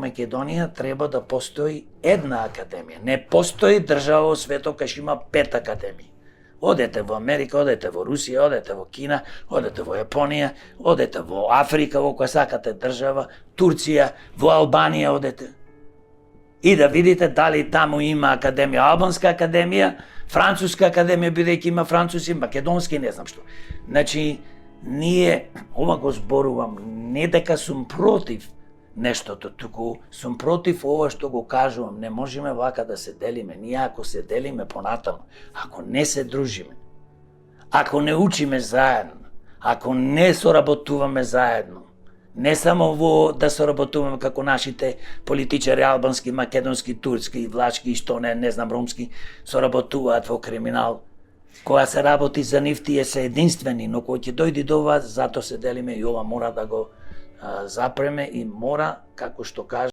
Македонија треба да постои една академија. Не постои држава во светот кај што има 5 академии. Одете во Америка, одете во Русија, одете во Кина, одете во Јапонија, одете во Африка, во која сакате држава, Турција, во Албанија одете. И да видите дали таму има академија, албанска академија, француска академија, бидејќи има французи, македонски, не знам што. Значи, ние, ова го зборувам, не дека сум против нештото, туку сум против ова што го кажувам. Не можеме вака да се делиме. Ние ако се делиме понатаму, ако не се дружиме, ако не учиме заедно, ако не соработуваме заедно, не само во да соработуваме како нашите политичари албански, македонски, турски, влашки и што не знам ромски соработуваат во криминал. Кога се работи за нив тие се единствени, но кога ќе дојде до ова, зато се делиме и ова мора да го запреме и мора, како што кажа